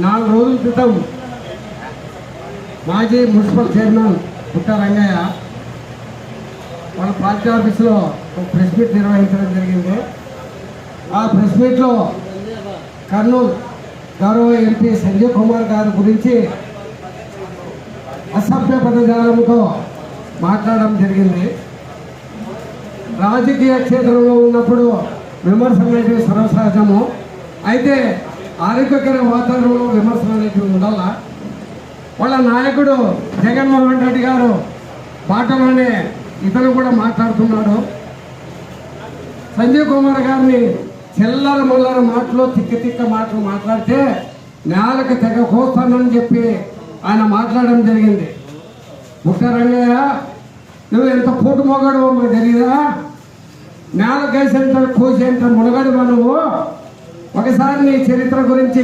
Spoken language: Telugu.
4 రోజుల క్రితం మాజీ మున్సిపల్ చైర్మన్ పుట్ట రంగయ్య వాళ్ళ పార్టీ ఆఫీసులో ఒక ప్రెస్ మీట్ నిర్వహించడం జరిగింది. ఆ ప్రెస్ మీట్లో కర్నూలు గౌరవ ఎంపీ సంజయ్ కుమార్ గారి గురించి అసభ్య పదజాలంతో మాట్లాడడం జరిగింది. రాజకీయ క్షేత్రంలో ఉన్నప్పుడు విమర్శలు అనేవి సర్వసహజము. అయితే ఆరోగ్యకర వాతావరణంలో విమర్శలు అనేవి ఉండాల. వాళ్ళ నాయకుడు జగన్మోహన్ రెడ్డి గారు పాటలోనే ఇతను కూడా మాట్లాడుతున్నాడు. సంజయ్ కుమార్ గారిని చిల్లర ముల్లర మాటలు తిక్క మాటలు మాట్లాడితే నేలకు తెగ కోస్తానని చెప్పి ఆయన మాట్లాడడం జరిగింది. పుట్ట రంగయ్య, నువ్వు ఎంత పూట మొగడు మాకు తెలియదా? నేల కేసేంత కోసేంత మునగడువా నువ్వు? ఒకసారి నీ చరిత్ర గురించి